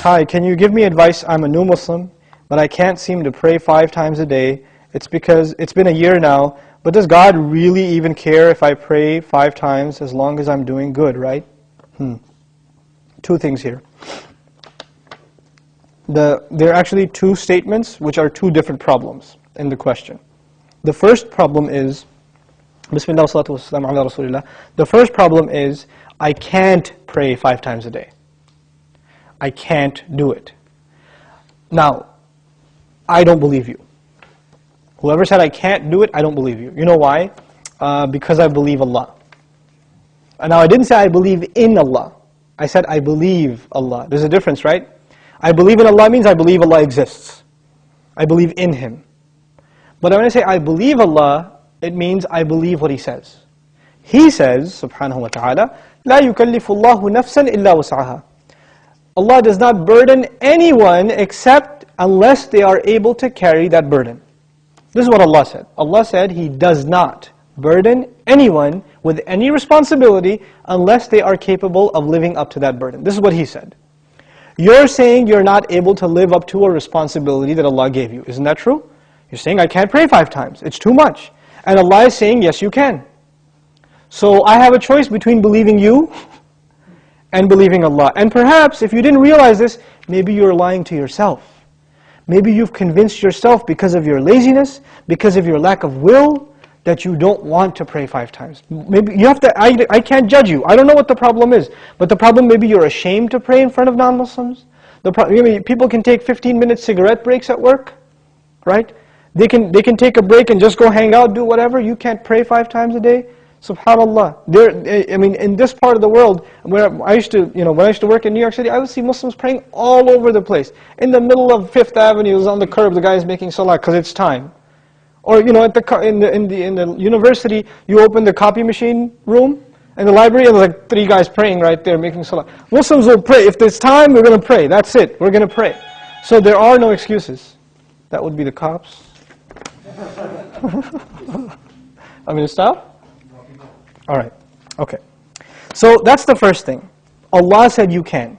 Hi, can you give me advice? I'm a new Muslim, but I can't seem to pray 5 times a day. It's because it's been a year now, but does God really even care if I pray 5 times as long as I'm doing good, right? Two things here. There are actually 2 statements which are 2 different problems in the question. The first problem is, Bismillah wa salatu wa salam ala Rasulillah. The first problem is, I can't pray 5 times a day. I can't do it. Now, I don't believe you. Whoever said I can't do it, I don't believe you. You know why? Because I believe Allah. And now I didn't say I believe in Allah. I said I believe Allah. There's a difference, right? I believe in Allah means I believe Allah exists. I believe in Him. But when I say I believe Allah, it means I believe what He says. He says, subhanahu wa ta'ala, لا يكلف الله نفسا إلا وسعها. Allah does not burden anyone except unless they are able to carry that burden. This is what Allah said. Allah said He does not burden anyone with any responsibility unless they are capable of living up to that burden. This is what He said. You're saying you're not able to live up to a responsibility that Allah gave you. Isn't that true? You're saying, I can't pray 5 times. It's too much. And Allah is saying, yes, you can. So I have a choice between believing you and believing Allah. And perhaps, if you didn't realize this, maybe you're lying to yourself. Maybe you've convinced yourself because of your laziness, because of your lack of will, that you don't want to pray 5 times. Maybe you have to, I can't judge you. I don't know what the problem is. But the problem, maybe you're ashamed to pray in front of non-Muslims. People can take 15-minute cigarette breaks at work, right? They can take a break and just go hang out, do whatever. You can't pray 5 times a day. SubhanAllah. In this part of the world, where when I used to work in New York City, I would see Muslims praying all over the place. In the middle of 5th Avenue, on the curb, the guy is making salah because it's time. Or in the university, you open the copy machine room in the library, and there's like 3 guys praying right there, making salah. Muslims will pray. If there's time, we're going to pray. That's it. We're going to pray. So there are no excuses. That would be the cops. I'm going to stop? All right. Okay. So that's the first thing. Allah said you can.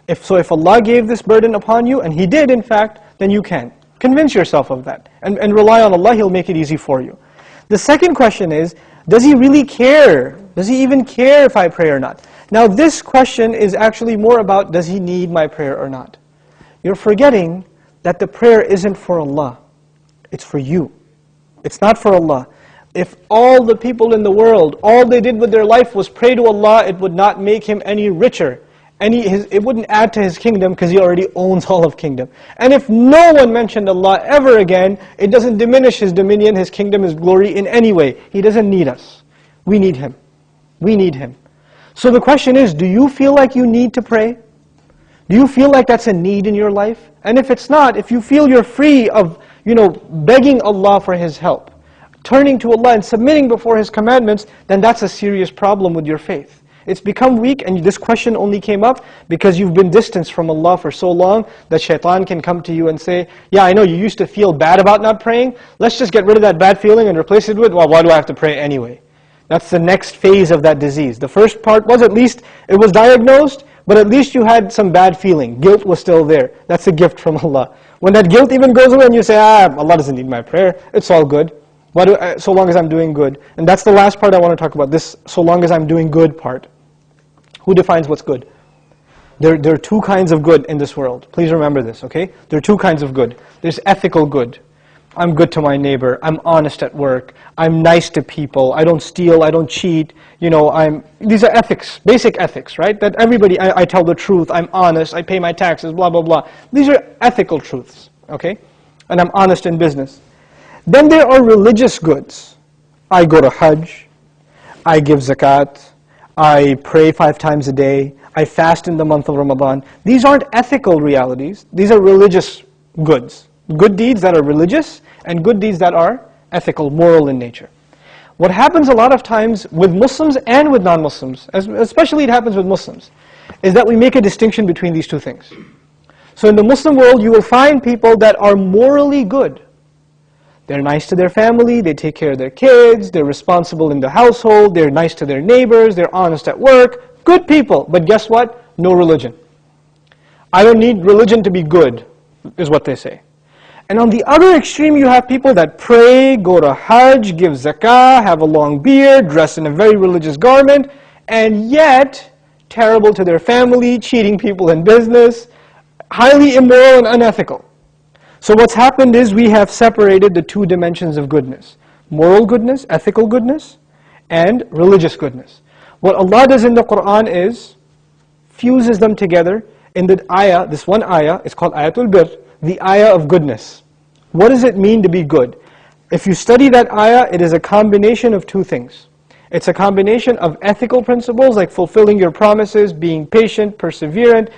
If Allah gave this burden upon you, and He did in fact, then you can. Convince yourself of that. And rely on Allah, He'll make it easy for you. The second question is, does He really care? Does He even care if I pray or not? Now this question is actually more about, does He need my prayer or not? You're forgetting that the prayer isn't for Allah. It's for you. It's not for Allah. If all the people in the world, all they did with their life was pray to Allah, it would not make Him any richer. It wouldn't add to His kingdom because He already owns all of kingdom. And if no one mentioned Allah ever again, it doesn't diminish His dominion, His kingdom, His glory in any way. He doesn't need us. We need Him. We need Him. So the question is, do you feel like you need to pray? Do you feel like that's a need in your life? And if it's not, if you feel you're free of, begging Allah for His help, turning to Allah and submitting before His commandments, then that's a serious problem with your faith. It's become weak, and this question only came up because you've been distanced from Allah for so long that shaitan can come to you and say, yeah, I know you used to feel bad about not praying, let's just get rid of that bad feeling and replace it with, well, why do I have to pray anyway? That's the next phase of that disease. The first part was, at least it was diagnosed, but at least you had some bad feeling. Guilt was still there. That's a gift from Allah. When that guilt even goes away and you say, Allah doesn't need my prayer, it's all good. So long as I'm doing good. And that's the last part I want to talk about, this so long as I'm doing good part. Who defines what's good? There are 2 kinds of good in this world. Please remember this, okay? There are 2 kinds of good. There's ethical good. I'm good to my neighbor. I'm honest at work. I'm nice to people. I don't steal. I don't cheat. These are ethics, basic ethics, right? That everybody, I tell the truth. I'm honest. I pay my taxes, blah, blah, blah. These are ethical truths, okay? And I'm honest in business. Then there are religious goods. I go to Hajj. I give zakat. I pray 5 times a day. I fast in the month of Ramadan. These aren't ethical realities. These are religious goods. Good deeds that are religious and good deeds that are ethical, moral in nature. What happens a lot of times with Muslims and with non-Muslims, especially it happens with Muslims, is that we make a distinction between these 2 things. So in the Muslim world, you will find people that are morally good. They're nice to their family, they take care of their kids, they're responsible in the household, they're nice to their neighbors, they're honest at work. Good people, but guess what? No religion. I don't need religion to be good, is what they say. And on the other extreme, you have people that pray, go to Hajj, give zakah, have a long beard, dress in a very religious garment, and yet terrible to their family, cheating people in business, highly immoral and unethical. So what's happened is we have separated the two dimensions of goodness. Moral goodness, ethical goodness, and religious goodness. What Allah does in the Qur'an is fuses them together in the ayah, this one ayah, it's called Ayatul Bir, the ayah of goodness. What does it mean to be good? If you study that ayah, it is a combination of two things. It's a combination of ethical principles like fulfilling your promises, being patient, perseverant,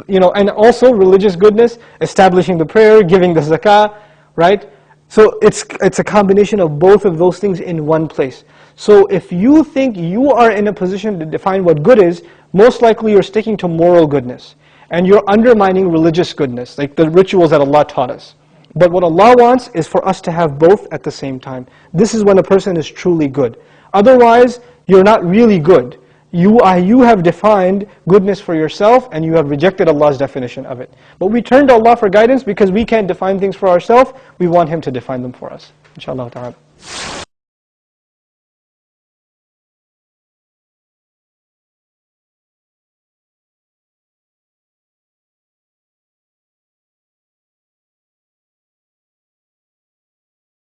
and also religious goodness, establishing the prayer, giving the zakah, right? So it's a combination of both of those things in one place. So if you think you are in a position to define what good is, most likely you're sticking to moral goodness. And you're undermining religious goodness, like the rituals that Allah taught us. But what Allah wants is for us to have both at the same time. This is when a person is truly good. Otherwise, you're not really good. You have defined goodness for yourself and you have rejected Allah's definition of it. But we turn to Allah for guidance because we can't define things for ourselves. We want Him to define them for us. Inshallah ta'ala.